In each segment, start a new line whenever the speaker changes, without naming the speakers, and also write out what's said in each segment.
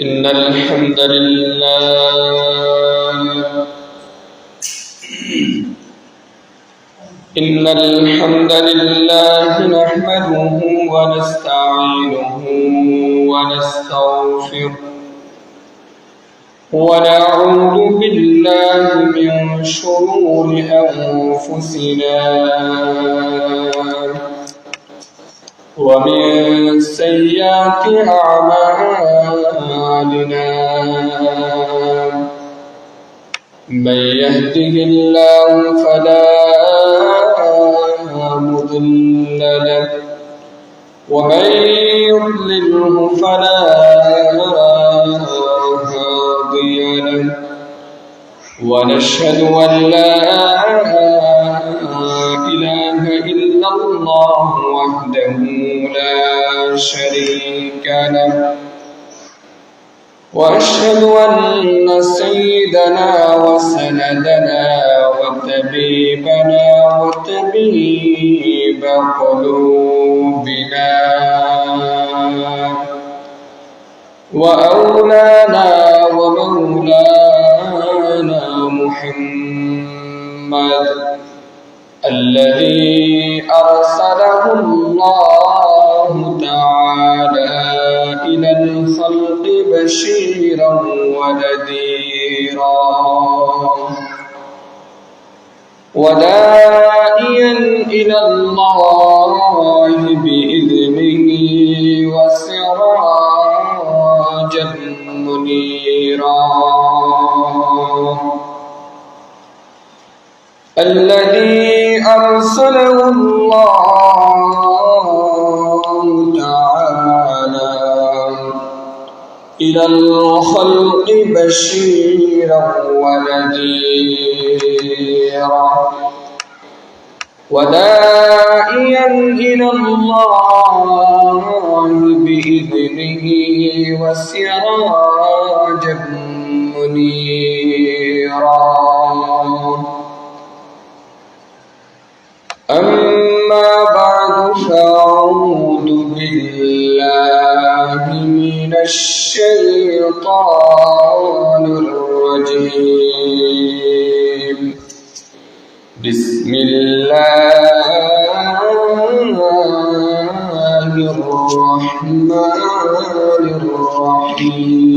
إن الحمد لله نحمده ونستعينه ونستغفره ونعوذ بالله من شرور أنفسنا ومن سيئات أعمالنا من يهده الله فلا مضل له ومن يضلله فلا هادي له ونشهد أن لا إله إلا الله وحده لا شريك له وأشهد أن سيدنا وسندنا وطبيبنا وطبيب قلوبنا وأولانا ومولانا محمد الذي أرسله الله تعالى إلى الخلق بشيرا ونذيرا وداعيا إلى الله بإذنه وسراجا منيرا الذي أرسله الله تعالى إلى الخلق بشيرا ونذيرا وداعيا إلى الله بإذنه وسراجا منيرا أما بعد فأعوذ بالله من الشيطان الرجيم بسم الله الرحمن الرحيم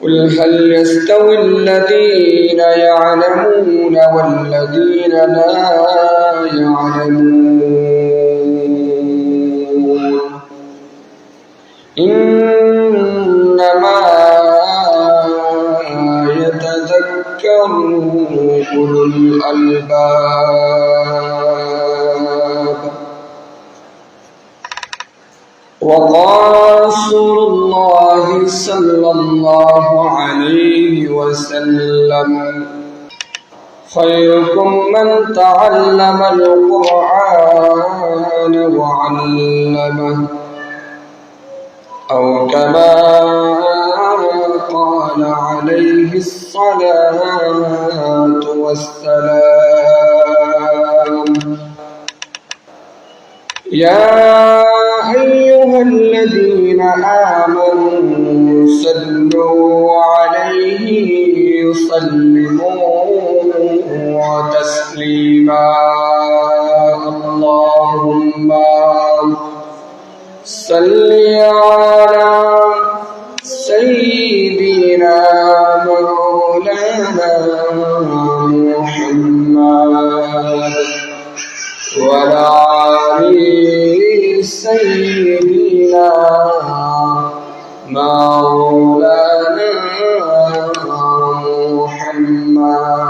قل هل يستوي الذين يعلمون والذين لا يعلمون إنما يتذكر أولو الألباب وقال رسول الله صلى الله عليه وسلم خيركم من تعلم القرآن وعلمه أو كما قال عليه الصلاة والسلام يا أيها الذين آمنوا صلوا عليه وسلموا تسليما اللهم صل على سيدنا مولانا محمد وعلى آل سيدنا مولانا محمد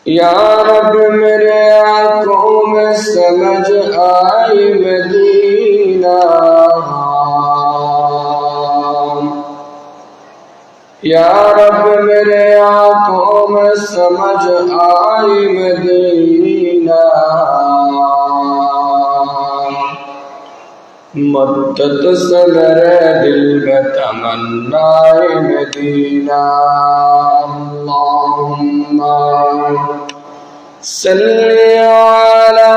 या रब मेरे आंखों में समझ आई मदीना या रब मेरे आंखों में समझ आई मदीना मद्दत से मेरे दिल में तमन्नाए मदीना अल्लाहुम्मा सल्ली अला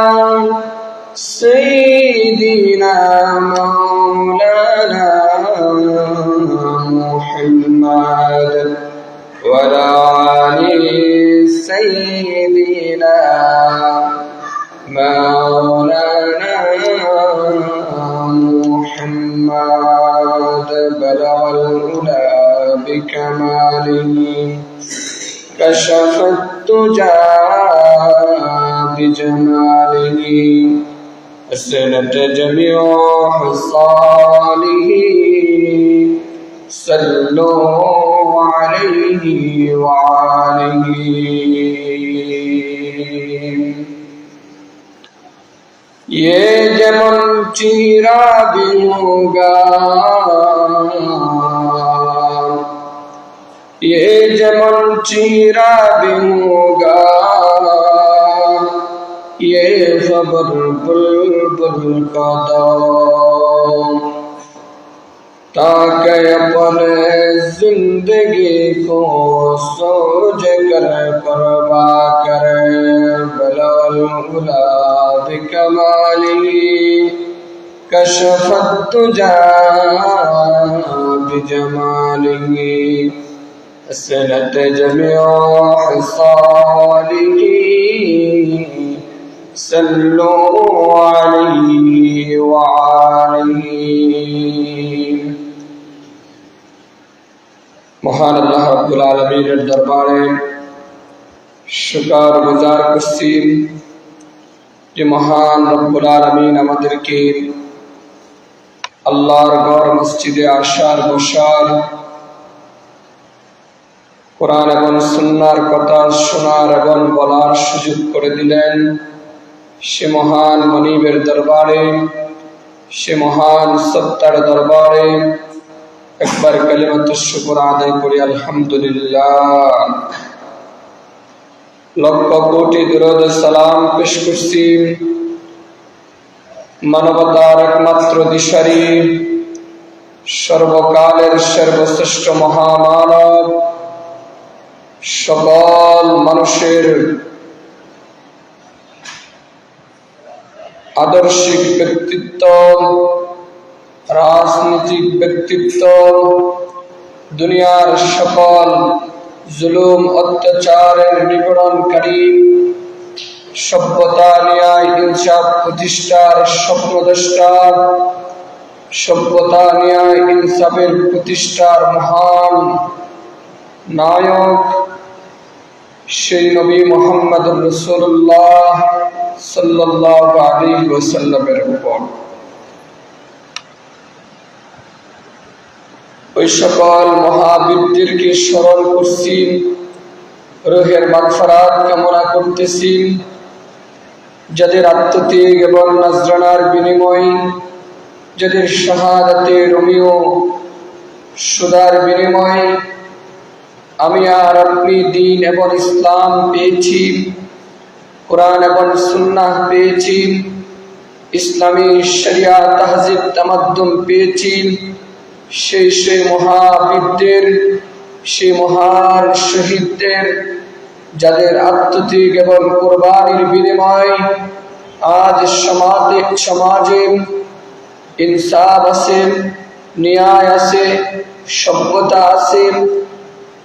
كشف الدجى بجماله حسنت جميع خصاله صلوا عليه وعليه ये जमन चीरा भी होगा ये जमन चीरा भी होगा ये खबर बुलबुल का दाम ताकि अपने जिंदगी को सोच कर परवा करे बलवल उला बिकमाली कशफत तुजा बिजमालिही हसनत जमीअ हिसालिही सल्लु अलैहि वआलिही। महान अल्लाह रब्बुल आलमीনের দরবারে শুকর গুজার করছি যে মহান রব্বুল আলামিন আমাদেরকে আল্লাহর ঘর মসজিদে আসার বসার কোরআন এবং সুন্নাহর কথা শোনার এবং বলার সুযোগ করে দিলেন। সে মহান মনিবের দরবারে, সে মহান সত্তার দরবারে একবার কালিমাতুশ শুকর আদায় করি আলহামদুলিল্লাহ। লক্ষ কোটি দুরূদ সালাম পেশ করছি মানবতার একমাত্র দিশারি সর্বকালের সর্বশ্রেষ্ঠ মহামানব, সকল মানুষের আদর্শিক ব্যক্তিত্ব, রাজনৈতিক ব্যক্তিত্ব, দুনিয়ার সকল জুলুম অত্যাচারের নিবারণকারী, সভ্যতা ন্যায় ইনসাফ প্রতিষ্ঠার স্বপ্নদ্রষ্টা, সভ্যতা ন্যায় ইনসাফের প্রতিষ্ঠার মহান নায়ক সেই নবী মুহাম্মদুর রাসূলুল্লাহ সাল্লাল্লাহু আলাইহি ওয়াসাল্লামের উপর ওই সকল মহাবীরদেরকে স্মরণ করছি, রূহের মাগফিরাত কামনা করতেছি, যাদের আত্মত্যাগ এবং নজরানার বিনিময়, যাদের শাহাদাতে রোমিও সুদার বিনিময় আমি আর আপনি দ্বীন এবং ইসলাম পেয়েছি, কোরআন এবং সুন্নাহ পেয়েছি, ইসলামী শরিয়া তাহজিব তামাদ্দুন পেয়েছি। সেই মহাবীরদের, সেই মহান শহীদদের যাদের আত্মত্যাগ এবং কোরবানির বিনিময় আজ সমাজে ইনসাফ আছে, ন্যায় আছে, সভ্যতা আছে,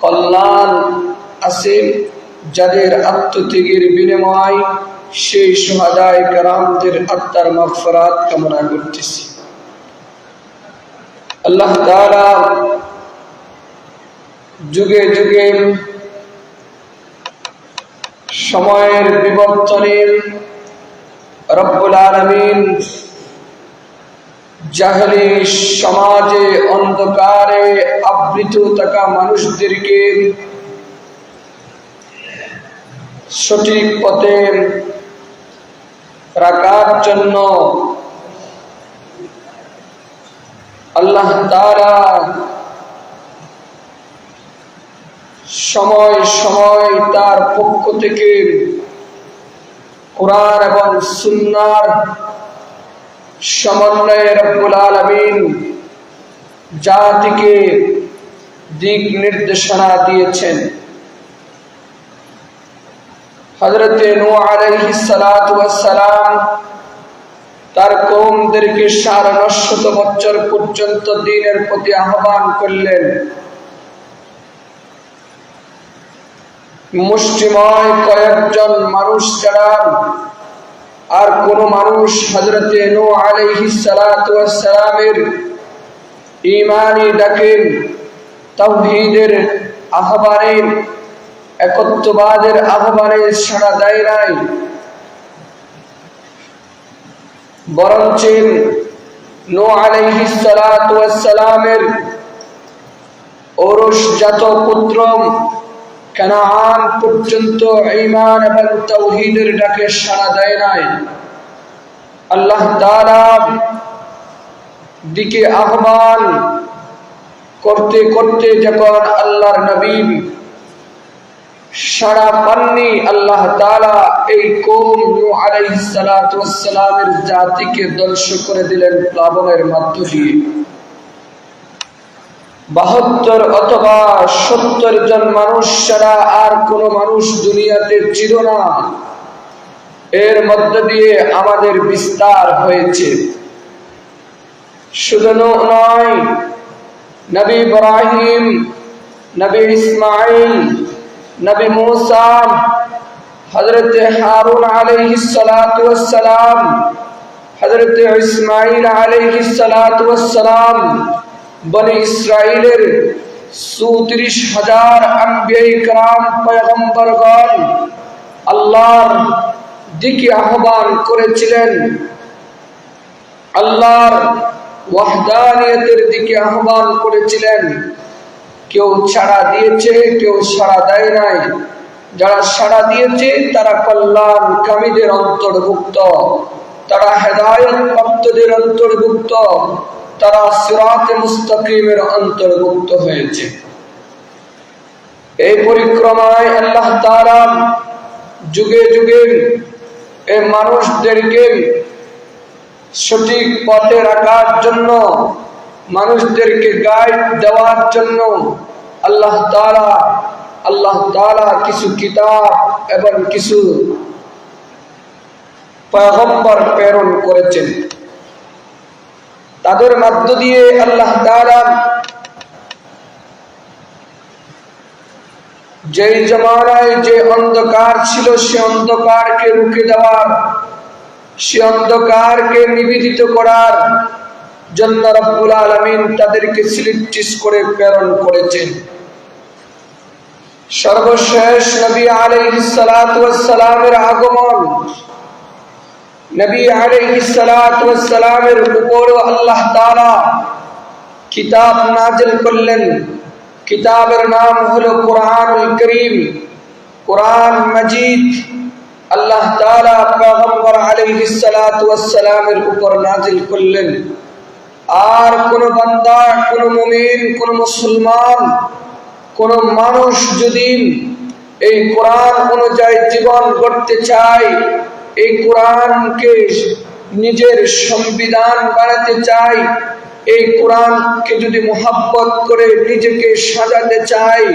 কল্যাণ আছে, যাদের আত্মত্যাগের বিনিময় সেই শুহাদায়ে কেরামদের আত্মার মাগফিরাত কামনা করতেছি। আল্লাহ তাআলা যুগে যুগে সময়ের বিবর্তনে রব্বুল আলামিন জাহেলি সমাজে অন্ধকারে আবৃত থাকা মানুষদেরকে সঠিক পথে রাখার জন্য আল্লাহ তাআলা সময় সময় তার পক্ষ থেকে কোরআন এবং সুন্নাহর সমন্বয়ে রব্বুল আলামিন জাতিকে দিক নির্দেশনা দিয়েছেন। হযরতে নূহ আলাইহিস সালাতু ওয়াস সালাম তার কওমদেরকে 950 বছর পর্যন্ত দ্বীনের প্রতি আহ্বান করলেন। মুষ্টিময় কয়েকজন মানুষ ছাড়া আর কোন মানুষ হযরতে নূহ আলাইহিস সালাতু ওয়াস সালামের ঈমানি ডাকে, তাওহীদের আহ্বানে একত্ববাদের আহ্বানে সাড়া দেয় নাই, বরঞ্চ নূহ আলাইহিস সালাতু ওয়াস সালামের ঔরসজাত পুত্র কানান পর্যন্ত ঈমান এবং তাওহীদের ডাকে সাড়া দেয় নাই। আল্লাহ তাআলার দিকে আহ্বান করতে করতে যখন আল্লাহর নবী সাড়া পাননি, আল্লাহ তাআলা এই কওম নূহ আলাইহিস সালাতু ওয়াস সালামের জাতিকে ধ্বংস করে দিলেন প্লাবনের মধ্য দিয়ে। 72 অথবা 70 জন মানুষ ছাড়া আর কোন মানুষ দুনিয়াতে ছিল না। এর মধ্য দিয়ে আমাদের বিস্তার হয়েছে। শুধু নয়, নবী ইব্রাহিম, নবী ইসমাঈল, নবী মূসা, হযরত হারুন আলাইহিস সালাতু ওয়াস সালাম, হযরত ইসমাঈল আলাইহিস সালাতু ওয়াস সালাম, বনি ইসরাইলের 34,000 আম্বিয়ায়ে কেরাম পয়গম্বরগণ আল্লাহর দিকে আহ্বান করেছিলেন, আল্লাহর ওয়াহদানিয়তের দিকে আহ্বান করেছিলেন। কেউ সাড়া দিয়েছে, কেউ সাড়া দেয় নাই। যারা সাড়া দিয়েছে তারা কল্যাণকামীদের অন্তর্ভুক্ত, তারা হেদায়েত প্রাপ্তদের অন্তর্ভুক্ত, তারা সিরাতে মুস্তাকিমের অন্তর্ভুক্ত হয়েছে। এই পরিক্রমায় আল্লাহ তাআলা যুগে যুগে এই মানুষদেরকে সঠিক পথে রাখার জন্য, মানুষদেরকে গাইড দেওয়ার জন্য আল্লাহ তাআলা কিছু কিতাব এবং কিছু পয়গম্বর প্রেরণ করেছেন। তাদের মধ্য দিয়ে আল্লাহ তাআলা যেই জামানায় যে অন্ধকার ছিল সে অন্ধকারকে রুখে দেওয়ার, সে অন্ধকারকে নিবেদিত করার জন্য রব্বুল আলামিন তাদেরকে সিলেক্ট করে প্রেরণ করেছেন। সর্বশেষ নবী আলাইহিস সালাতু ওয়াস সালামের আগমন, নবী আলাইহিস সালাতু ওয়াস সালামের উপর আল্লাহ তাআলা কিতাব নাযিল করলেন। কিতাবের নাম হলো কোরআনুল কারীম, কোরআন মাজিদ। আল্লাহ তাআলা পয়গম্বর আলাইহিস সালাতু ওয়াস সালামের উপর নাযিল করলেন। আর কোন বান্দা, কোন মুমিন, কোন মুসলমান, কোন মানুষ যদি এই কোরআন অনুযায়ী জীবন গড়তে চায়, এই কোরআনকে নিজের সংবিধান বানাতে চায়, এই কোরআনকে যদি মুহাব্বত করে নিজেকে সাজাতে চায়,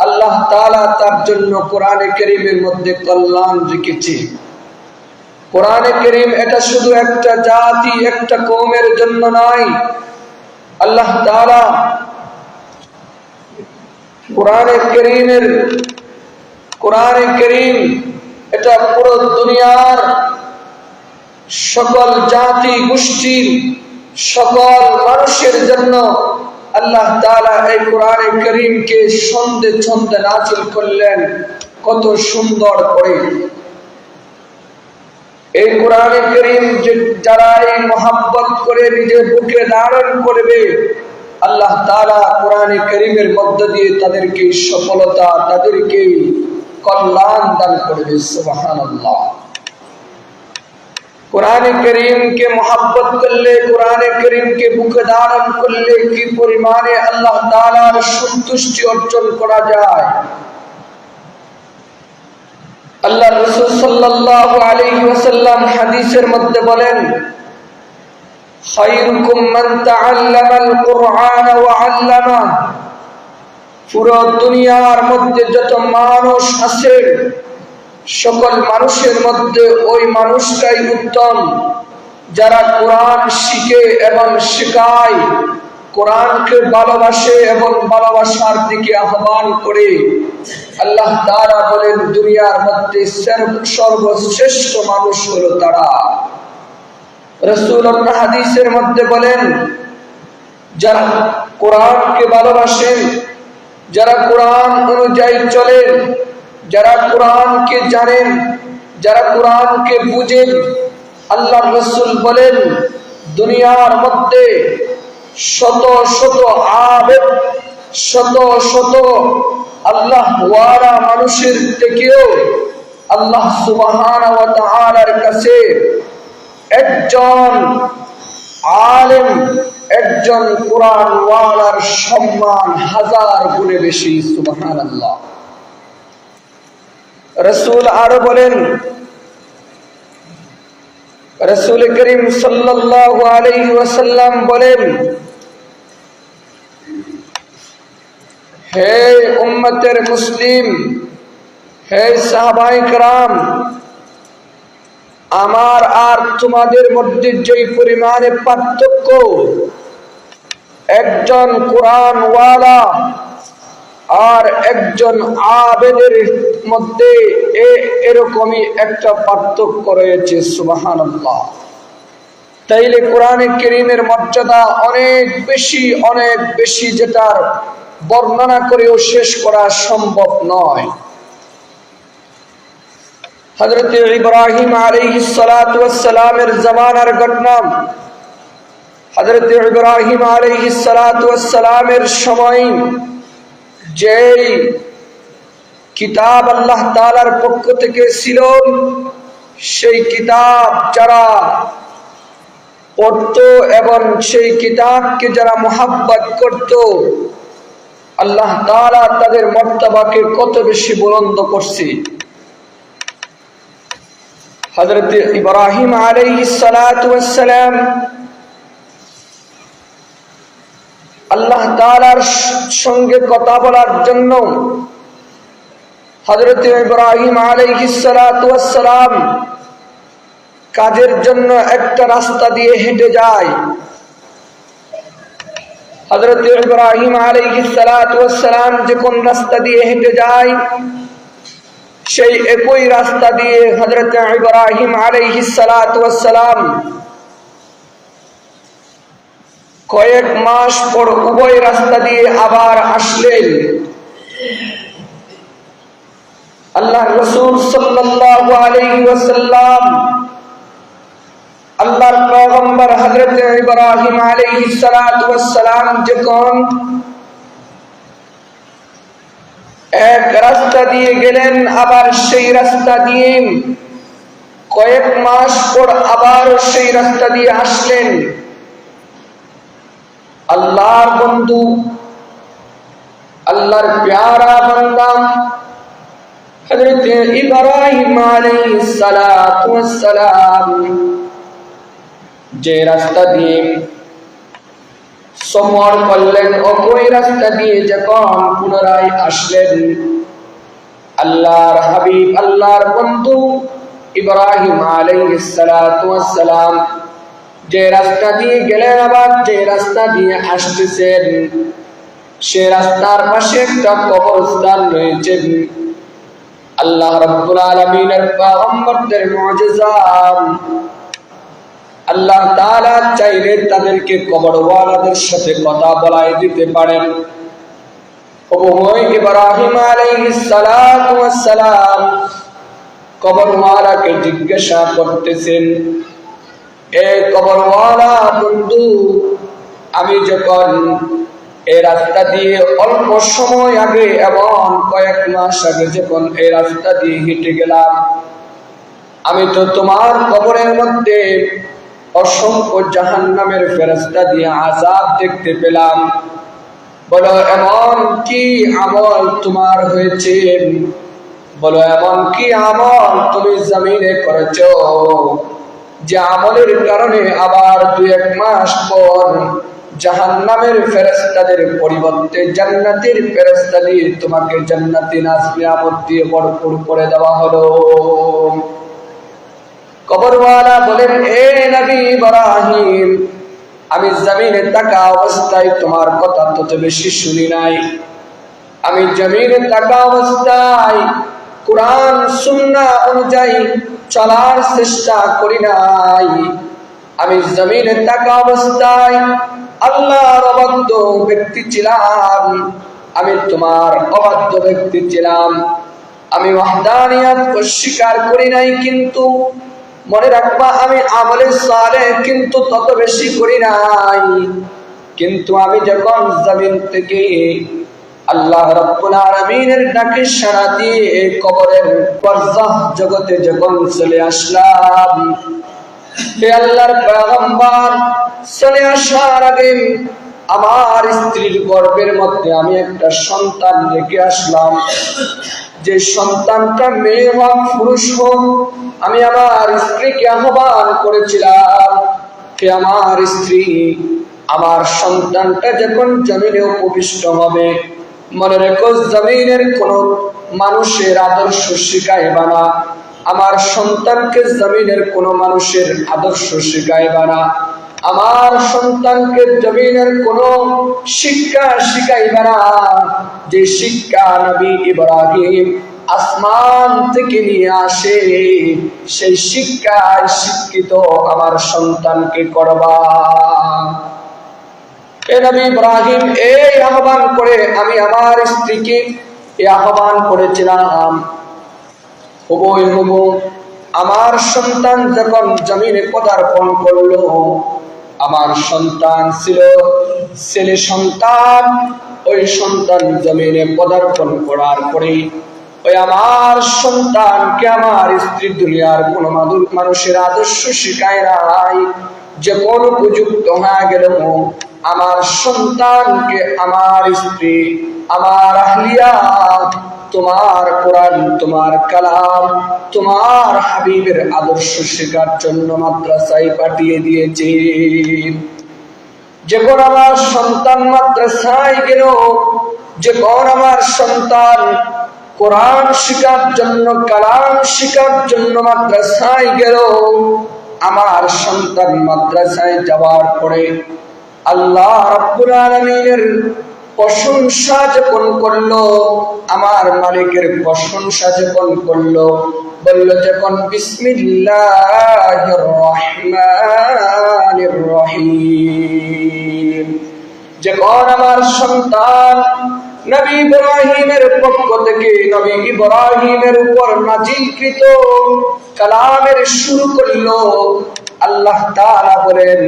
আল্লাহ তাআলা তার জন্য কোরআনে কারীমের মধ্যে কল্যাণ রেখেছে। কোরআনে কারীম এটা শুধু একটা জাতি, একটা কওমের জন্য নয়। আল্লাহ তাআলা কোরআনে কারীম এটা পুরো দুনিয়ার সকল জাতি গোষ্ঠীর সকল মানুষের জন্য আল্লাহ তাআলা এই কোরআনে কারীমকে ছন্দে ছন্দে নাযিল করলেন। কত সুন্দর করে এই কোরআনে কারীম যারা এই মহব্বত করে নিজের বুকে ধারণ করবে, আল্লাহ তাআলা কোরআনে কারীমের মধ্য দিয়ে তাদেরকে সফলতা, তাদেরকে কল্যাণ দান করবে। সুবহানাল্লাহ। কোরআনে কারীমকে মহব্বত করলে, কোরআনে কারীমকে বুকে ধারণ করলে কি পরিমাণে আল্লাহ তাআলার সন্তুষ্টি অর্জন করা যায়। আল্লাহ রাসূল সাল্লাল্লাহু আলাইহি ওয়াসাল্লাম হাদিসের মধ্যে বলেন, খায়রুকুম মান তাআল্লামাল কুরআন ওয়া আল্লামা। পুরো দুনিয়ার মধ্যে যত মানুষ আছে, সকল মানুষের মধ্যে ওই মানুষটাই উত্তম যারা কোরআন শিখে এবং শেখায়, কোরআনকে ভালোবাসে এবং ভালোবাসার দিকে আহ্বান করে। আল্লাহ তাআলা বলেন, দুনিয়ার মধ্যে সর্বশ্রেষ্ঠ মানুষ হলো তারা। রাসূল আপনার হাদিসের মধ্যে বলেন, যারা কোরআনকে ভালোবাসেন, যারা কোরআন অনুযায়ী চলেন, যারা কোরআনকে জানেন, যারা কোরআনকে বুঝেন, আল্লাহর রাসূল বলেন দুনিয়ার মধ্যে শত শত আবেদ, শত শত আল্লাহ ওয়ালা মানুষের থেকেও আল্লাহ সুবহানাহু ওয়া তাআলার কাছে একজন আলেম, একজন কোরআন ওয়ালার সম্মান হাজার গুণে বেশি। সুবহানাল্লাহ। রাসূল আরো বলেন, রাসূল করিম সাল্লাল্লাহু আলাইহি ওয়াসাল্লাম বলেন, হে উম্মতের মুসলিম, হে সাহাবায়ে কেরাম, আমার আর তোমাদের মধ্যে যে পরিমাণে পার্থক্য একজন কোরআন ওয়ালা আর একজন আবেদের মধ্যে এরকমই একটা পার্থক্য রয়েছে। সুবহানাল্লাহ। তাইলে কোরআনে কারীমের মর্যাদা অনেক বেশি, অনেক বেশি, যেটার বর্ণনা করেও শেষ করা সম্ভব নয়। হযরত ইব্রাহিম আলাইহিস সালাতু ওয়াস সালামের জামানার ঘটনা। হযরত ইব্রাহিম আলাইহিস সালাতু ওয়াস সালামের সময় যেই কিতাব আল্লাহ তাআলার পক্ষ থেকে ছিল, সেই কিতাব যারা পড়তো এবং সেই কিতাবকে যারা মুহাব্বত করত, আল্লাহ তাআলা তাদের মর্তবাকে কত বেশি বুলন্দ করছে। হযরত ইব্রাহিম আলাইহিস সালাতু ওয়াস সালাম আল্লাহ তাআলার সঙ্গে কথা বলার জন্য হযরত ইব্রাহিম আলাইহিস সালাতু ওয়াস সালাম কাজের জন্য একটা রাস্তা দিয়ে হেঁটে যায়। হযরত ইব্রাহিম আলাইহিস সালাতু ওয়াস সালাম যখন রাস্তা দিয়ে হেঁটে যায়, সেই একই রাস্তা দিয়ে হযরত ইব্রাহিম আলাইহিস সালাতু ওয়াস সালাম কয়েক মাস পর উভয় রাস্তা দিয়ে আবার আসলেন। আল্লাহর রাসূল সাল্লাল্লাহু আলাইহি ওয়াসাল্লাম, আল্লাহর পয়গম্বর হযরত ইব্রাহিম আলাইহিস সালাতু ওয়াস সালাম যখন এক রাস্তা দিয়ে গেলেন, আবার সেই রাস্তা দিয়ে কয়েক মাস পর আবার সেই রাস্তা দিয়ে আসলেন। আল্লাহর বন্ধু, আল্লাহর প্যারা বান্দা হযরত ইব্রাহিম আলাইহিস সালাতু ওয়াস সালাম যে রাস্তা দিয়ে সফর করলেন, ওই রাস্তা দিয়ে যখন পুনরায় আসলেন, আল্লাহর হাবিব, আল্লাহর বন্ধু ইব্রাহিম আলাইহিস সালাতু ওয়াস সালাম যে রাস্তা দিয়ে গেলেন, আবার যে রাস্তা দিয়ে আসতেছেন, সে রাস্তার পাশে একটা কবরস্থান রয়েছে। আল্লাহ রাব্বুল আলামিনের পয়গম্বরদের মুজিজা, আল্লাহ তাআলা চাইলে তাদেরকে কবরওয়ালাদের সাথে কথা বলায় দিতে পারেন। ওই ইব্রাহিম আলাইহিস সালাতু ওয়াস সালাম কবরওয়ালাকে জিজ্ঞাসা করতেছেন, এ কবরওয়ালা বন্ধু, আমি যখন এই রাস্তা দিয়ে অল্প সময় আগে এবং কয়েক মাস আগে যখন এই রাস্তা দিয়ে হেঁটে গেলাম, আমি তো তোমার কবরের মধ্যে অসংখ্য জাহান্নামের ফেরেশতা দিয়ে আযাব দেখতে পেলাম। বলো এমন কি আমল তোমার হয়েছে? বলো এমন কি আমল তুমি জমিনে করেছো যে আমলের কারণে আবার 2-1 মাস পর জাহান্নামের ফেরেশতাদের পরিবর্তে জান্নাতের ফেরেশতা দিয়ে তোমাকে জান্নাতি নিয়ামত দিয়ে ভরপুর করে দেওয়া হলো? কবরওয়ালা বলেন, এ নবী ইব্রাহিম, আমি জমিনে থাকা অবস্থায় তোমার কথা তত বেশি শুনি নাই। আমি জমিনে থাকা অবস্থায় কুরআন সুন্নাহ অনুযায়ী চলার চেষ্টা করি নাই। আমি জমিনে থাকা অবস্থায় আল্লাহর অবাধ্য ব্যক্তি ছিলাম। আমি তোমার অবাধ্য ব্যক্তি ছিলাম, আমি ওয়াহদানিয়াত অস্বীকার করি নাই, কিন্তু মনে রাখবা আমি আমলে সালেহ কিন্তু তত বেশি করি নাই। কিন্তু আমি যখন জমিন থেকে আল্লাহ রাব্বুল আলামিনের ডাকে সাড়া দিয়ে কবরের বারজাখ জগতে যখন চলে আসলাম, হে আল্লাহর পয়গম্বর, চলে আসার আগে আমার স্ত্রীর গর্ভের মধ্যে আমি একটা সন্তান রেখে আসলাম। যে সন্তানটা মেয়ে হোক পুরুষ হোক, আমি আমার স্ত্রীকে আহ্বান করেছিলাম, হে আমার স্ত্রী, আমার সন্তানটা যখন জমিনে উপবিষ্ট হবে, মনে রেখো জমিনের কোন মানুষের আদর্শ শিখাইবা না, আমার সন্তানকে জমিনের কোন মানুষের আদর্শ শিখাইবা না, আমার সন্তানকে জমিনের কোন শিক্ষা শিখাইবা না যে শিক্ষা নবী ইব্রাহিম আসমান থেকে নিয়ে আসে, সেই শিক্ষায় শিক্ষিত আমার সন্তানকে করবা। নবী ইব্রাহিম এই আহ্বান করে আমি আমার স্ত্রীকে এই আহ্বান করেছিলাম। হুবহু হুবহু আমার সন্তান যখন জমিনে পদার্পণ করলো, আমার সন্তান ছিল ছেলে সন্তান, ওই সন্তান জমিনে পদার্পণ করার পরে ওই আমার সন্তানকে আমার স্ত্রী দুনিয়ার কোন মানুষের আদর্শ শিখায় নাই। যখন উপযুক্ত হয়ে গেল, আমার সন্তানকে আমার স্ত্রী, আমার আহলিয়া তোমার কোরআন, তোমার কালাম, তোমার হাবিবের আদর্শ শেখার জন্য মাদ্রাসায় পাঠিয়ে দিয়েছে। যখন আমার সন্তান মাদ্রাসায় গেল, যখন আমার সন্তান কোরআন শিখার জন্য, কালাম শিখার জন্য মাদ্রাসায় গেল, আমার সন্তান মাদ্রাসায় যাওয়ার পরে আল্লাহ রাব্বুল আলামিনের প্রশংসা যখন করলো, আমার মালিকের প্রশংসা যখন করলো, বলল যখন বিসমিল্লাহির রহমানির রহিম, যখন আমার সন্তান নবী ইব্রাহিমের পক্ষ থেকে নবী ইব্রাহিমের উপর নাজিলকৃত কালামের শুরু করলো, আল্লাহ তাআলা বলেন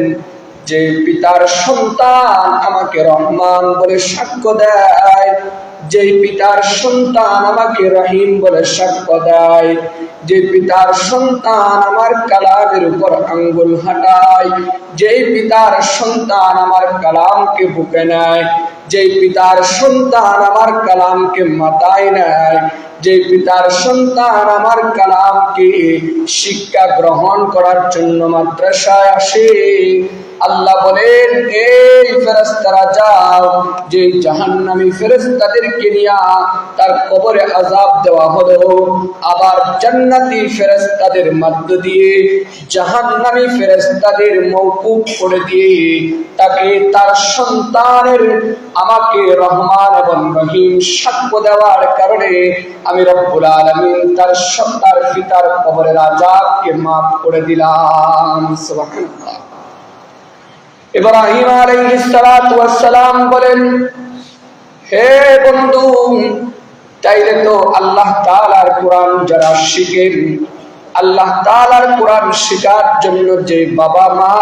যে পিতার সন্তান আমাকে রহমান বলে সাক্ষ্য দেয়, যে পিতার সন্তান আমাকে রহিম বলে সাক্ষ্য দেয়, যে পিতার সন্তান আমার কালামের উপর আঙ্গুল হাঁটায়, যে পিতার সন্তান আমার কালামকে বুকে নেয়, যে পিতার সন্তান আমার কালামকে মাথায় নেয়, যে পিতার সন্তান আমার কালামকে শিক্ষা গ্রহণ করার জন্য মাদ্রাসায় আসে, আল্লাহ বলেন এই ফেরেশতারা যাও, যে জাহান্নামী ফেরেশতাদেরকে নিয়ে তার কবরে আযাব দেওয়া হলো, আবার জান্নাতি ফেরেশতাদের মধ্য দিয়ে জাহান্নামী ফেরেশতাদের মওকুফ করে দিয়ে তাকে তার সন্তানের আমাকে রহমান এবং রহিম সাক্ষ্য দেওয়ার কারণে আমি রব্বুল আলামিন তার পিতার কবরের আযাবকে মাফ করে দিলাম। সুবহানাল্লাহ। ইব্রাহিম আলাইহিস সালাতু ওয়াস সালাম বলেন, হে বন্ধু, তাইলে তো আল্লাহ তাআলার কোরআন যারা শিখেন, আল্লাহ তাআলার কোরআন শেখার জন্য যে বাবা মা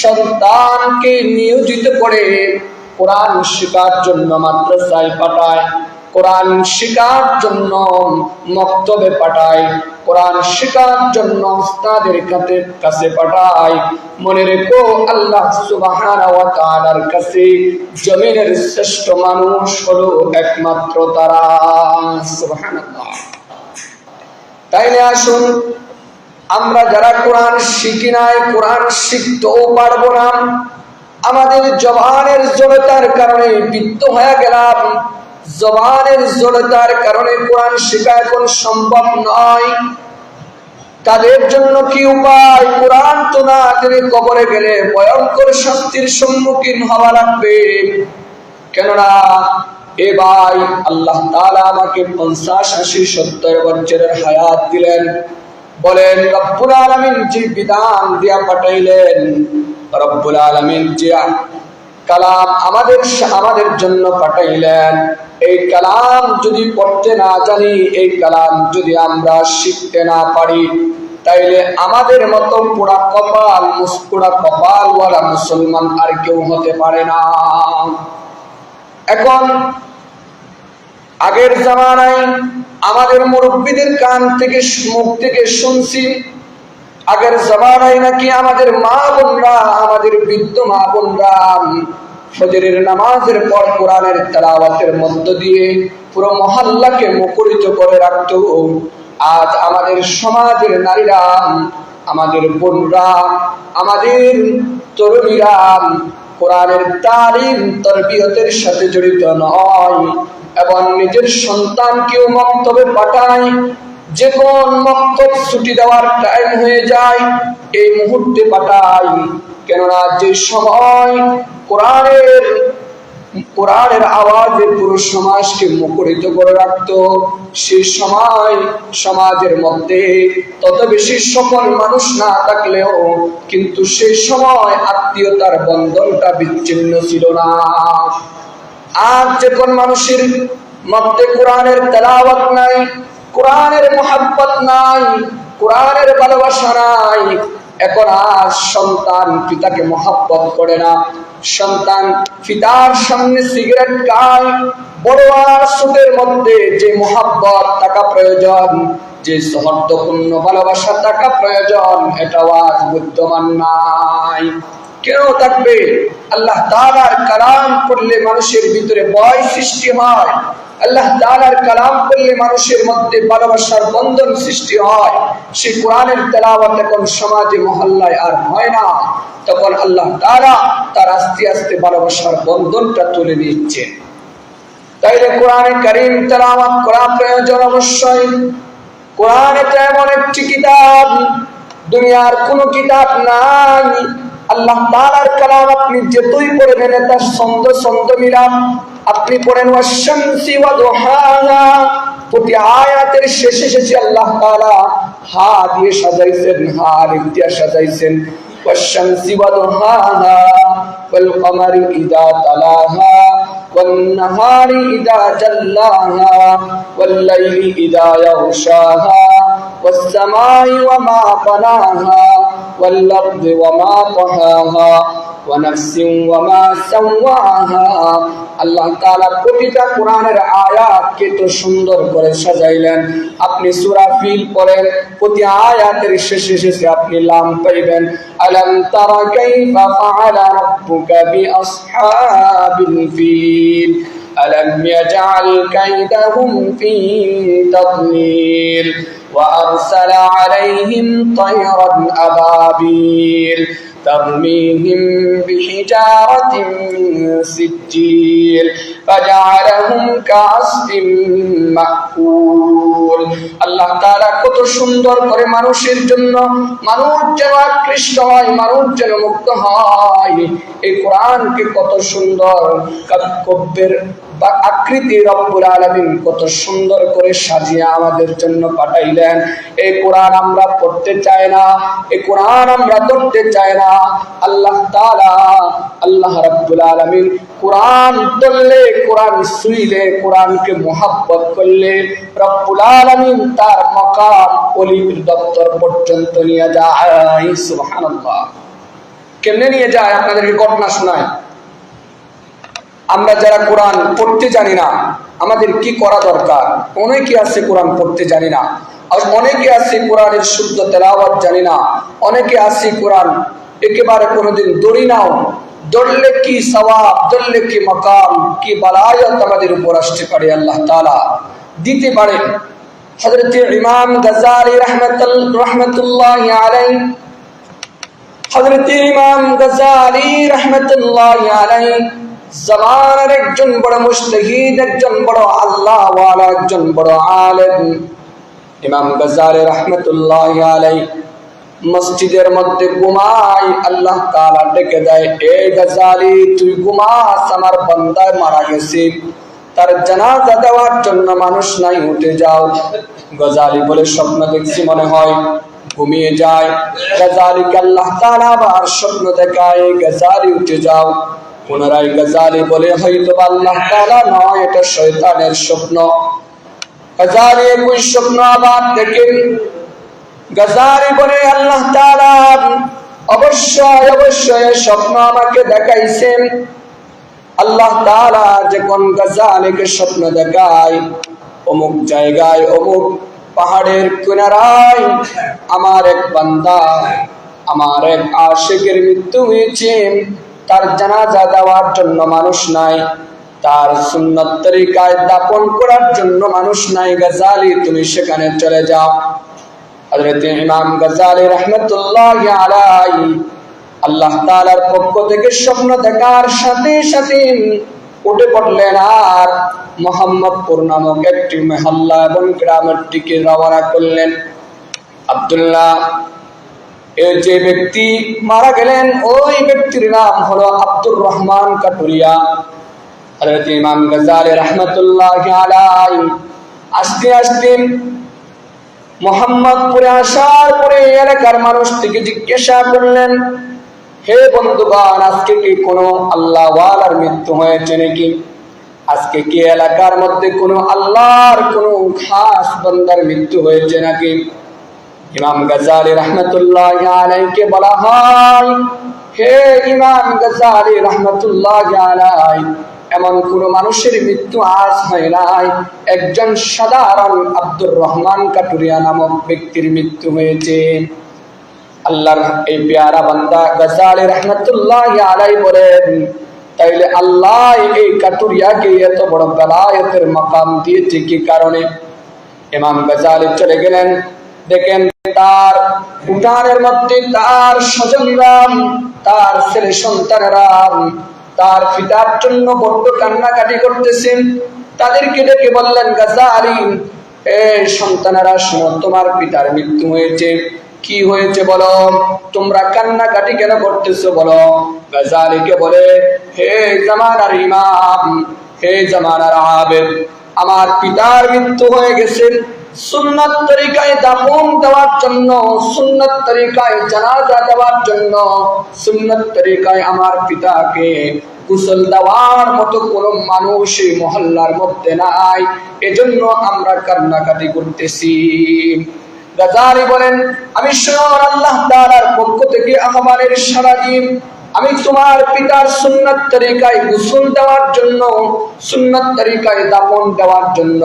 সন্তানকে নিয়োজিত করে কোরআন শেখার জন্য মাদ্রাসায় পাঠায়, কোরআন শেখার জন্য মক্তবে পাঠায়, কোরআন শেখার জন্য উস্তাদের কাছে পাঠায়, মনে রেখো আল্লাহ সুবহানাহু ওয়া তাআলার কাছে জমিনের শ্রেষ্ঠ মানুষ হলো একমাত্র তারা। সুবহানাল্লাহ। তাইলে আসুন আমরা যারা কোরআন শিখি নাই, কোরআন শিখতেও পারবো না, আমাদের জবানের জড়তার কারণে বিদ্ধ হয়ে গেলাম, জবানের জড়তার কারণে কোরআন শেখা এখন সম্ভব নয়, তাদের জন্য কি উপায়? কোরআন তো না জেনে কবরে গেলে ভয়ঙ্কর শাস্তির সম্মুখীন হওয়া লাগবে। কেননা এ ভাই, আল্লাহ তাআলা আমাকে 50, 80, 70 বছরের হায়াত দিলেন, বলেন রব্বুল আলামিন যে বিধান দিয়া পাঠাইলেন, রব্বুল আলামিন যে কালাম আমাদের জন্য পাঠাইলেন। এই কালাম যদি পড়তে না জানি, এই কালাম যদি আমরা শিখতে না পারি, তাইলে আমাদের মতো পোড়া কপালওয়ালা মুসলমান আর কেউ হতে পারে না। এখন আগের জামানায় আমাদের মুরব্বীদের মুখ থেকে শুনছি, আগের জামানায় নাকি আমাদের মা বোনরা, আমাদের বৃদ্ধ মা বোনরা ফজরের নামাজের পর কোরআনের তেলাওয়াতের মধ্য দিয়ে পুরো মহল্লাকে মুখরিত করে রাখত। আজ আমাদের সমাজের নারীরা, আমাদের বোনরা, আমাদের তরুণীরা কোরআনের তালিম তরবিয়তের সাথে জড়িত নয় এবং নিজের সন্তানকেও মক্তবে পাঠায়। যে কোন মক্তব ছুটি দেওয়ার টাইম হয়ে যায় এই মুহূর্তে পাঠায়। কেননা যে সময় কোরআনের আওয়াজে পুরো সমাজকে মুখরিত করে রাখতো, সেই সময় সমাজের মধ্যে তত বেশি সকল মানুষ না থাকলেও কিন্তু সেই সময় আত্মীয়তার বন্ধনটা বিচ্ছিন্ন ছিল না। আজ যখন মানুষের মধ্যে কোরআনের তেলাওয়াত নাই, কোরআনের মুহাব্বত নাই, কোরআনের ভালোবাসা নাই, এখন আজ সন্তান পিতাকে মুহাব্বত করে না। সন্তান পিতার সামনে সিগারেট খায়। বড় আর ছোটের মধ্যে যে মুহাব্বত থাকা প্রয়োজন, যে সৌহার্দ্যপূর্ণ ভালোবাসা থাকা প্রয়োজন, এটা আজ বিদ্যমান নাই। কেন থাকবে? আল্লাহ তাআলার কালাম পড়লে মানুষের ভিতরে ভয় সৃষ্টি হয়। আল্লাহ তাআলার কালাম পড়লে মানুষের মধ্যে ভালোবাসার বন্ধন সৃষ্টি হয়। সেই কোরআনের তেলাওয়াত এখন সমাজে মহল্লায় আর হয় না। তখন আল্লাহ তাআলা তার আস্তে আস্তে ভালোবাসার বন্ধনটা তুলে নিচ্ছে। তাইলে কোরআনে কারীম তেলাওয়াত করা প্রয়োজন অবশ্যই। কোরআন এটা এমন একটি কিতাব, দুনিয়ার কোনো কিতাব নাই। আল্লাহ তাআলার কালাম আপনি যেতই পড়বেন তার ছন্দ মিলান। আপনি পড়েন ওয়াশ-শামসি ওয়া দুহাহা, প্রতি আয়াতের শেষে আল্লাহ তাআলা হা দিয়ে সাজাইছেন, হা আলিফ দিয়ে সাজাইছেন। ওয়াশ-শামসি ওয়া দুহাহা ওয়াল কমারি ইযা তালাহা ওয়ান নাহারি ইযা জাল্লাহা ওয়াল লাইলি ইযা ইয়াগশাহা ওয়াস সামাই ওয়া মা বানাহা والأرض وما طحاها ونفس وما سواها। আল্লাহ তাআলা প্রতিটা কোরআনের আয়াতকে তো সুন্দর করে সাজাইলেন। আপনি সূরা ফিল পড়েন, প্রতি আয়াতের শেষে আপনি লাম পাইবেন। আলাম তারা কাইফা ফাআলা রাব্বুকা বিআসহাবিল ফিল আলাম ইয়াজআল কাইদাহুম ফি তাদলিল وأرسل عليهم طيرا أبابيل ترميهم بحجارة من سجيل فجعلهم كعصف مأكول। আল্লাহ তাআলা কত সুন্দর করে মানুষের জন্য, মানুষ যেন আকৃষ্ট হয়, মানুষ যেন মুক্ত হয়, এই কোরআনকে কত সুন্দর কাব্যের বা আকৃতি রব্বুল আলামিন কত সুন্দর করে সাজিয়ে আমাদের জন্য পাঠাইলেন। এই কোরআন আমরা পড়তে চাই না, এই কোরআন আমরা ধরতে চাই না। আল্লাহ তাআলা, আল্লাহ রাব্বুল আলামিন কোরআন ধরলে, কোরআন শুইলে, কোরআনকে মুহাব্বত করলে রব্বুল আলামিন তার মাকাম ওলির দপ্তর পর্যন্ত নিয়ে যায়। সুবহানাল্লাহ। কেমনে নিয়ে যায়? আপনাদেরকে ঘটনা শোনায়। আমরা যারা কোরআন পড়তে জানি না, আমাদের কি করা দরকার? অনেকে আছে কোরআন পড়তে জানি না, আর অনেকে আছে কোরআনের শুদ্ধ তেলাওয়াত জানি না, অনেকে আছে কোরআন একেবারে কোনোদিন দড়ি নাও, দৌড়লে কি সওয়াব, দৌড়লে কি মাকাম, কি বালায়াত আমাদের উপর আসতে পারে আল্লাহ তাআলা দিতে পারে। হযরত ইমাম গাজ্জালী রাহমাতুল্লাহি আলাইহি, হযরত ইমাম গাজ্জালী রাহমাতুল্লাহি আলাইহি জামানার একজন বড় মুজতাহিদ, একজন বড় আল্লাহ ওয়ালা, একজন বড় আলেম। ইমাম গাজ্জালী রাহমাতুল্লাহি আলাইহি মসজিদের মধ্যে ঘুমায়। আল্লাহ তাআলা ডেকে দেয়, এ গাজ্জালী তুই ঘুমাস, আমার বান্দা মারা গেছে, তার জানাজা দেওয়ার জন্য মানুষ নাই, উঠে যাও। গাজ্জালী বলে স্বপ্ন দেখছি মনে হয়, ঘুমিয়ে যায়। গাজ্জালীকে আল্লাহ তাআলা আবার স্বপ্ন দেখায়, গাজ্জালী উঠে যাও। পুনরায় গাজালি বলে হয়তো আল্লাহ তাআলা নয়, এটা শয়তানের স্বপ্ন। গাজালি একই স্বপ্ন আবার দেখেন। গাজালি বলে আল্লাহ তাআলা অবশ্যই অবশ্যই স্বপ্ন আমাকে দেখাইছেন। আল্লাহ তাআলা যখন গাজালিকে স্বপ্ন দেখায়, অমুক জায়গায় অমুক পাহাড়ের কিনারায় আমার এক বান্দা, আমার এক আশিকের মৃত্যু হয়েছে, তার জানাজা দেওয়ার জন্য মানুষ নাই, তার সুন্নত তরিকায় দাফন করার জন্য মানুষ নাই, গাজালি তুমি সেখানে চলে যাও। হযরত ইমাম গাজালি রাহমাতুল্লাহি আলাইহি আল্লাহ তাআলার পক্ষ থেকে স্বপ্ন দেখার সাথে সাথে উঠে পড়লেন আর মোহাম্মদপুর নামক একটি মহল্লা এবং গ্রামের দিকে রওনা করলেন। আব্দুল্লাহ, এই যে ব্যক্তি মারা গেলেন ওই ব্যক্তির নাম হলো আব্দুর রহমান কাটুরিয়া। হযরত ইমাম গাজালি রাহমাতুল্লাহি আলাইহি আস্তে আস্তে মোহাম্মদপুরে আসার পরে এলাকার মানুষ থেকে জিজ্ঞাসা করলেন, হে বন্ধুগণ, আজকে কি কোনো আল্লাহওয়ালার মৃত্যু হয়েছে নাকি? আজকে কি এলাকার মধ্যে কোনো আল্লাহর কোনো খাস বান্দার মৃত্যু হয়েছে নাকি? ইমাম গাজালি রাহমাতুল্লাহি আলাইহিকে বলা হয়, হে ইমাম গাজালি রাহমাতুল্লাহি আলাইহি, এমন কোন মানুষের মৃত্যু আজ হয় নাই, একজন সাধারণ আব্দুর রহমান কাটুরিয়া নামক ব্যক্তির মৃত্যু হয়েছে। আল্লাহর এই পেয়ারা বান্দা গাজালি রাহমাতুল্লাহি আলাইহি বলেন, তাইলে আল্লাহ এই কাটুরিয়াকে এত বড় বেলায়েতের মাকাম দিয়েছে কি কারণে? ইমাম গাজালি চলে গেলেন, দেখেন তার উঠানের মধ্যে তার স্বজনরা, তার ছেলে সন্তানেরা তার পিতার জন্য বড্ড কান্নাকাটি করতেছেন। তাদেরকে ডেকে বললেন, গাজালি, এই সন্তানেরা শোনো, তোমার পিতার মৃত্যু হয়েছে। কি হয়েছে বলো, তোমরা কান্নাকাটি কেন করতেছো বলো? গাজালিকে বলে, হে জামানার ইমাম, হে জামানার আবেদ, আমার পিতার মৃত্যু হয়ে গেছে। সুন্নাত তরিকায় দাফন দেওয়ার জন্য, সুন্নাত তরিকায় জানাজা দেওয়ার জন্য, সুন্নাত তরিকায় আমার পিতাকে গোসল দেওয়ার মতো কোনো মানুষ এই মহল্লার মধ্যে নাই, এজন্য আমরা কান্নাকাটি করতেছি। গাজালি বলেন, আমি স্বয়ং আল্লাহ তাআলার পক্ষ থেকে আহ্বানের সাড়া দিই, আমি তোমার পিতার সুন্নাত তরিকায় গোসল দেওয়ার জন্য, সুন্নাত তরিকায় দাফন দেওয়ার জন্য,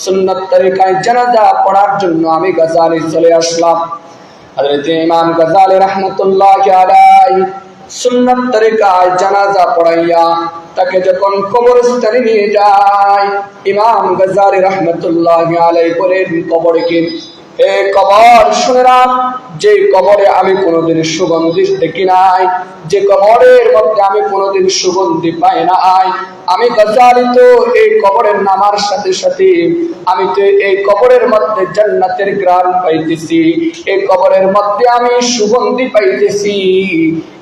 সুন্নাত তরিকায় জানাজা পড়ার জন্য আমি গাজালি চলে আসলাম। হযরত ইমাম গাজালি রাহমাতুল্লাহি আলাইহি সুন্নাত তরিকায় জানাজা পড়াইয়া তাকে যখন কবরস্থানে নিয়ে যায়, ইমাম গাজালি রাহমাতুল্লাহি আলাইহি বলেন, কবরে কি এ কবর শুনে রাখ, যে কবরে আমি কোনোদিন সুগন্ধি দেখি নাই, যে কবরের মধ্যে আমি কোনোদিন সুগন্ধি পাই নাই, আমি গাজালি তো এই কবরের নামার সাথে সাথে আমি তো এই কবরের মধ্যে জান্নাতের ঘ্রাণ পাইতেছি, এই কবরের মধ্যে আমি সুগন্ধি পাইতেছি।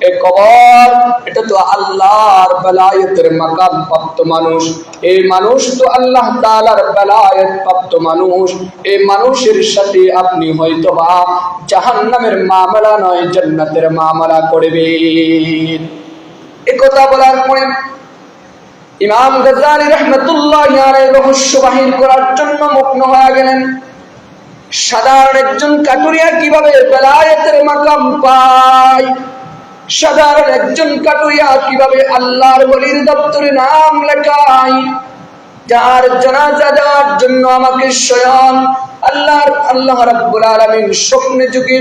এই কবর এটা তো আল্লাহর বেলায়েতের মাকাম প্রাপ্ত মানুষ, এই মানুষ তো আল্লাহ তাআলার বেলায়েত প্রাপ্ত মানুষ। এই মানুষের সাথে আপনি হয়তোবা জাহান্নামের মামলা নয়, জান্নাতের মামলা করবেন। এই কথা বলার পরে ইমাম গাজালি রাহমাতুল্লাহি আলাইহি রহস্য বাহির করার জন্য মগ্ন হয়ে গেলেন। সাধারণ একজন কাটুরিয়া কিভাবে বেলায়েতের মাকাম পায়, সাধারণ একজন কাটুরিয়া কিভাবে আল্লাহর ওলির দপ্তরে নাম লেখায়, যার জানাজা দেওয়ার জন্য আমাকে স্বয়ং আল্লাহ রাব্বুল আলামিন স্বপ্নে যুগে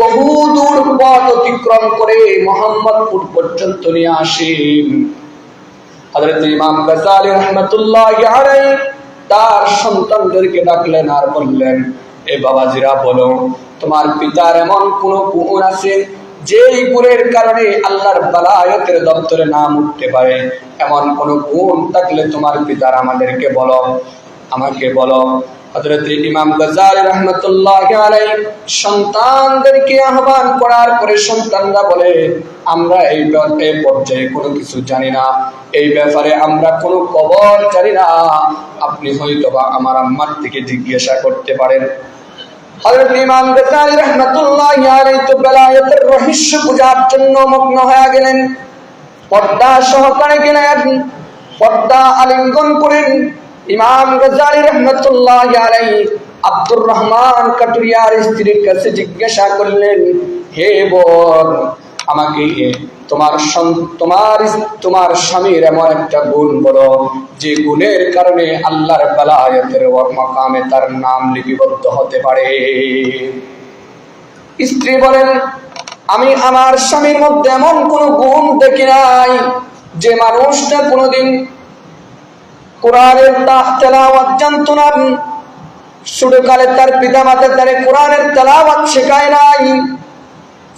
বহু দূর পথ অতিক্রম করে মোহাম্মদপুর পর্যন্ত নিয়ে আসেন। হযরত ইমাম গাজালি রাহমাতুল্লাহি আলাইহি তার সন্তানদেরকে ডাকলেন আর বললেন, এ বাবাজিরা বলো, তোমার পিতার এমন কোন গুণ আছে যেই গুণের কারণে আল্লাহর বেলায়েতের দপ্তরে নাম উঠতে পারে? এমন কোন গুণ থাকলে তোমার পিতার আমাদেরকে বলো, আমাকে বলো। হযরত ইমাম গাজালি রাহমাতুল্লাহি আলাইহি সন্তানদেরকে আহ্বান করার পরে সন্তানরা বলে, আমরা এই পর্যায়ে কোনো কিছু জানি না, এই ব্যাপারে আমরা কোনো খবর জানি না, আপনি হয়তোবা আমার আম্মার থেকে জিজ্ঞাসা করতে পারেন। হযরত ইমাম গাজালি রাহমাতুল্লাহি আলাইহি তো বেলায়েতের রহস্য বোঝার জন্য মগ্ন হয়ে গেলেন। পর্দা সহকারে গেলেন, পর্দা আলিঙ্গন করেন। ইমাম গাজ্জালী রাহমাতুল্লাহি আলাইহি আব্দুর রহমান কাটুরিয়ার স্ত্রীর কাছে জিজ্ঞাসা করলেন, হে বোন, আমাকে তোমার স্বামীর এমন একটা গুণ বলো যে গুণের কারণে আল্লাহর বেলায়েতের মাকামে তার নাম লিপিবদ্ধ হতে পারে। স্ত্রী বলেন, আমি আমার স্বামীর মধ্যে এমন কোন গুণ দেখি নাই যে মানুষটা কোনোদিন কোরআনের তেলাওয়াত জানতো না। ছোটকালে তার পিতামাতা তারে কোরআনের তেলাওয়াত শেখায় নাই।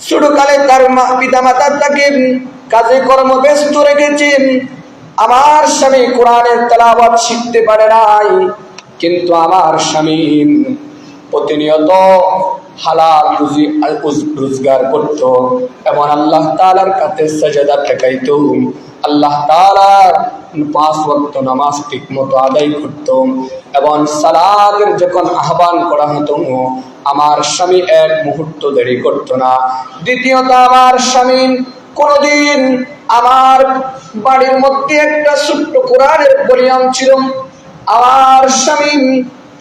ছোটকালে তার পিতামাতা তাকে কাজে কর্ম ব্যস্ত রেখেছেন। আমার স্বামী কোরআনের তেলাওয়াত শিখতে পারে নাই, কিন্তু আমার স্বামী প্রতিনিয়ত হালাল রুজি রোজগার করত এবং আল্লাহ তাআলার কাছে সাজদা ঠেকাইত, আল্লাহ তাআলার 5 ওয়াক্ত নামাজ ঠিকমতো আদায় করত এবং সালাতের যখন আহ্বান করা হতো আমার স্বামী এক মুহূর্ত দেরি করত না। দ্বিতীয়ত, আমার স্বামী কোনদিন আমার বাড়ির মধ্যে একটা ছোট্ট কোরআনের ভলিউম ছিল। আমার স্বামী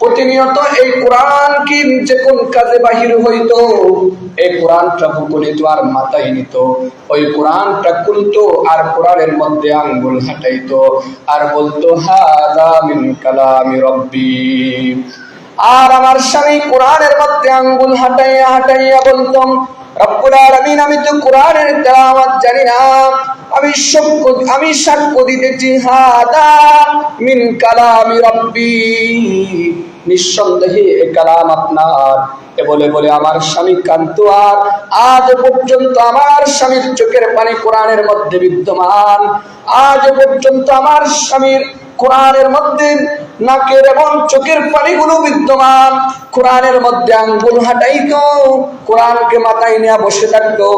প্রতিনিয়ত এই কোরআন কি যে কোন কাজে বাহির হইতো, এই কোরআনটা বুকে নিত আর মাথায় নিত, ওই কোরআনটা খুলতো আর কোরআনের মধ্যে আঙ্গুল হাঁটাইতো আর বলতো হাযা মিন কালামি রব্বি। আর আমার স্বামী কোরআনের মধ্যে আঙ্গুল হাঁটাইয়া হাঁটাইয়া বলতাম, রব্বুল আলামিন, আমি তো কোরআনের তেলাওয়াত জানি না, আমি সাক্ষ্য দিতেছি হাদা মিন কালামি রব্বি, নিঃসন্দেহে এ কালাম আপনার। এ বলে বলে আমার স্বামী কাঁদতো আর আজ পর্যন্ত আমার স্বামীর চোখের পানি কোরআনের মধ্যে বিদ্যমান। আজ পর্যন্ত আমার স্বামীর কোরআনের মধ্যে নাকের এবং চোখের পানিগুলো বিদ্যমান। কোরআনের মধ্যে আঙ্গুল হাঁটাইতো, কোরআনকে মাথায় নিয়ে বসে থাকতো,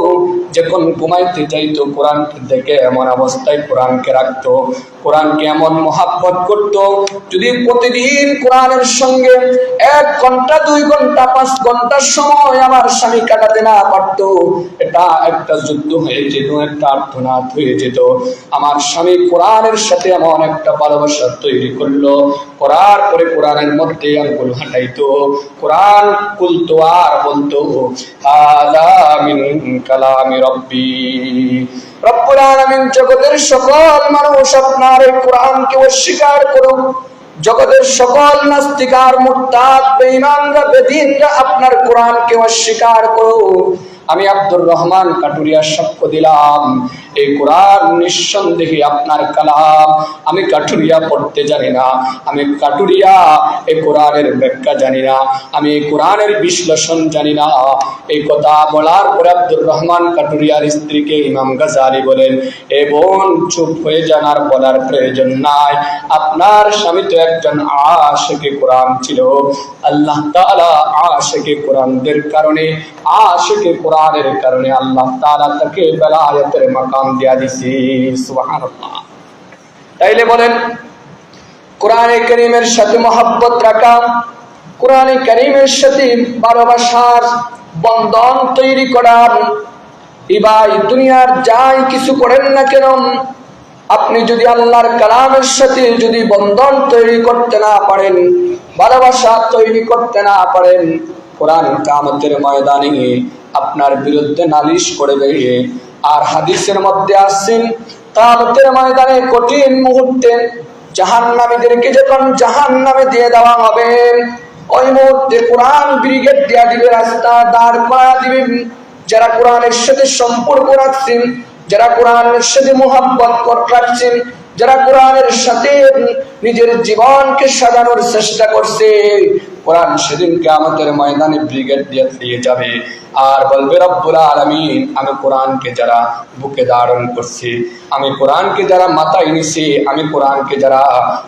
যখন ঘুমাইতে যাইতো কোরআনকে দেখে এমন অবস্থায় কোরআনকে রাখতো, কোরআনকে এমন মহাব্বত করত। যদি প্রতিদিন কোরআনের সঙ্গে 1 ঘন্টা 2 ঘন্টা 5 ঘন্টার সময় আমার স্বামী কাটাতে না পারতো, এটা একটা যুদ্ধ হয়ে যেত, একটা আর্তনাদ হয়ে যেত। আমার স্বামী কোরআনের সাথে এমন একটা ভালোবাসা তৈরি করলো, করার পরে কোরআনের মধ্যে আঙ্গুল হাঁটাইতো, কোরআন খুলতো আর বলতো হাযা মিন কালামি রব্বি। রব্বুল আলামিন, জগতের সকল মানুষ আপনার এই কোরআনকে অস্বীকার করুক, জগতের সকল নাস্তিক আর মুরতাদ বেঈমানরা বেদীনরা আপনার কোরআনকে অস্বীকার করুক। আমি আব্দুর রহমান কাটুরিয়া সাক্ষ্য দিলাম, এই কোরআন নিঃসন্দেহে আপনার কালাম। আমি কাটুরিয়া পড়তে জানি না, আমি কাটুরিয়া এই কোরআনের ব্যাখ্যা জানি না, আমি এই কোরআনের বিশ্লেষণ জানি না। এই কথা বলার পরে আব্দুর রহমান কাটুরিয়ার স্ত্রীকে ইমাম গাজ্জালী বলেন, এ বোন, চুপ হয়ে যান, আর বলার প্রয়োজন নাই। আপনার স্বামী তো একজন আশিকে কোরআন ছিল। আল্লাহ তাআলা আশিকে কোরআনদের কারণে, আশিকে কোরআনের কারণে আল্লাহ তাআলা তাকে বেলায়েতের মাকাম দিয়া দিয়েছে। সুবহানাল্লাহ। তাইলে বলেন, কোরআনে কারীমের সাথে মহব্বত রাখা, কোরআনে কারীমের সাথে ভালোবাসার বন্ধন তৈরি করা। ভাই, দুনিয়ার যাই কিছু করেন না কেন, আপনি যদি আল্লাহর কালামের সাথে যদি বন্ধন তৈরি করতে না পারেন, ভালোবাসা তৈরি করতে না পারেন, কোরআন কিয়ামতের ময়দানে আপনার বিরুদ্ধে নালিশ করবে। আর হাদিসের মধ্যে আসছেন, কিয়ামতের ময়দানে কঠিন মুহূর্তে জাহান্নামীদেরকে যখন জাহান্নামে দিয়ে দেওয়া হবে, ওই মুহূর্তে কোরআন ব্রিগেড দিয়া দিবে, রাস্তা দাঁড় করা দিবে। যারা কোরআনের সাথে সম্পর্ক রাখছেন, যারা কোরআনের সাথে মুহাব্বত রাখছেন, যারা কোরআনের সাথে নিজের জীবনকে সাজানোর চেষ্টা করছে, কোরআন সেদিন কিয়ামতের ময়দানে ব্রিগেড দিয়ে যাবে আর বলবে, রব্বুল আলামিন, আমি কোরআনকে যারা বুকে ধারণ করছি, আমি কোরআনকে যারা মাথায় নিছি, আমি কোরআনকে যারা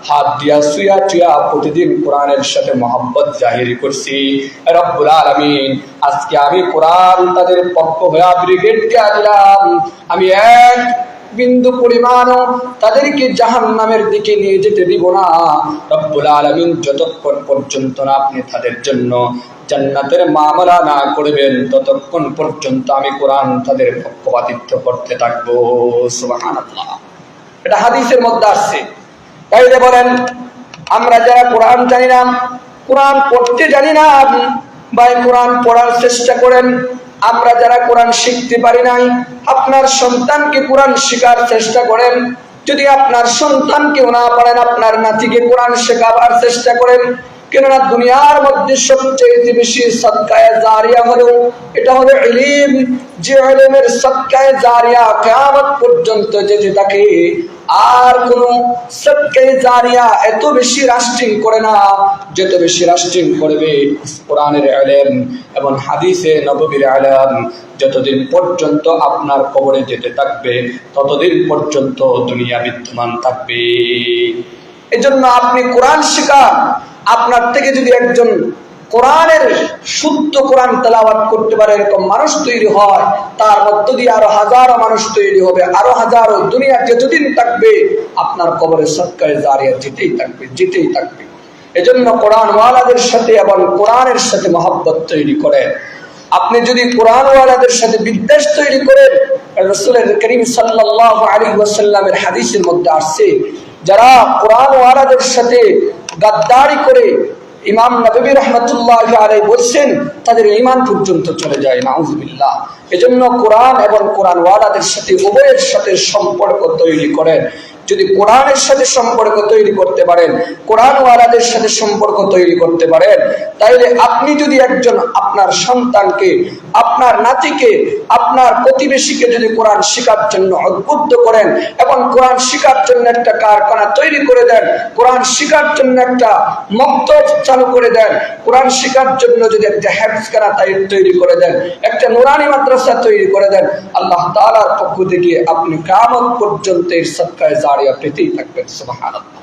হাত দিয়া শুয়া টুয়া প্রতিদিন কোরআনের সাথে মহব্বত জাহির করছি, রব্বুল আলামিন, আজকে আমি কোরআন তাদের পক্ষ হয়ে ব্রিগেড দিয়া দিলাম। আমি এক বিন্দু পরিমাণও তাদেরকে জাহান্নামের দিকে নিয়ে যেতে দিব না। রব্বুল আলামিন যতক্ষণ পর্যন্ত না আপনি তাদের জন্য জান্নাতের মামলা না করবেন ততক্ষণ পর্যন্ত আমি কোরআন তাদের পক্ষপাতিত্ব করতে থাকবো। সুবহানাল্লাহ, এটা হাদিসের মধ্যে আসছে। তাইলে বলেন, আমরা যারা কোরআন জানি না, কোরআন পড়তে জানি না, ভাই কোরআন পড়ার চেষ্টা করেন। আমরা যারা কোরআন শিখতে পারি নাই, আপনার সন্তানকে কোরআন শেখার চেষ্টা করেন। যদি আপনার সন্তানকেও না পারেন, আপনার নাতিকে কোরআন শেখাবার চেষ্টা করেন। কেননা দুনিয়ার মধ্যে সবচেয়ে বেশি সদকায়ে জারিয়া হলো এটা হলো ইলম। যে ইলমের সদকায়ে জারিয়া কিয়ামত পর্যন্ত যেতে থাকে, আর কোন সদকায়ে জারিয়া এত বেশি লাস্টিং করে না যত বেশি লাস্টিং করবে কোরআনের ইলম এবং হাদিসে নববীর ইলম। যতদিন পর্যন্ত আপনার কবরে যেতে থাকবে ততদিন পর্যন্ত দুনিয়া বিদ্যমান থাকবে। এজন্য আপনি কোরআন শিখান। আপনার থেকে যদি একজন কোরআনের শুদ্ধ কোরআন তেলাওয়াত করতে পারে এরকম মানুষ তৈরি হয়, তার মধ্য দিয়ে আরো হাজারো মানুষ তৈরি হবে, আরো হাজারো। দুনিয়া যতদিন থাকবে আপনার কবরে সদকায়ে জারিয়া যেতেই থাকবে, যেতেই থাকবে। এজন্য কোরআনওয়ালাদের সাথে এবং কোরআনের সাথে মহব্বত তৈরি করেন। আপনি যদি কোরআনওয়ালাদের সাথে বিদ্বেষ তৈরি করেন, রাসূল করিম সাল্লাল্লাহু আলাইহি ওয়াসাল্লামের হাদিসের মধ্যে আসছে, যারা কোরআনওয়ালাদের সাথে গাদ্দারি করে, ইমাম নববী রাহমাতুল্লাহি আলাইহি বলছেন তাদের ঈমান পর্যন্ত চলে যায়, নাউযুবিল্লাহ। এজন্য কোরআন এবং কোরআনওয়ালাদের সাথে উভয়ের সাথে সম্পর্ক তৈরি করেন। যদি কোরআনের সাথে সম্পর্ক তৈরি করতে পারেন, কোরআনওয়ালাদের সাথে সম্পর্ক তৈরি করতে পারেন, তাইলে আপনি যদি একজন আপনার সন্তানকে, আপনার নাতিকে, আপনার প্রতিবেশীকে যদি কোরআন শেখার জন্য উদ্বুদ্ধ করেন এবং কোরআন শেখার জন্য একটা কারখানা তৈরি করে দেন, কোরআন শেখার জন্য একটা মক্তব চালু করে দেন, কোরআন শেখার জন্য যদি একটা হেফজখানা তৈরি করে দেন, একটা নুরানি মাদ্রাসা তৈরি করে দেন, আল্লাহ তাআলার পক্ষ থেকে আপনি কিয়ামত পর্যন্ত এর সদকায়ে জারিয়া পেতেই থাকবেন। সুবহানাল্লাহ।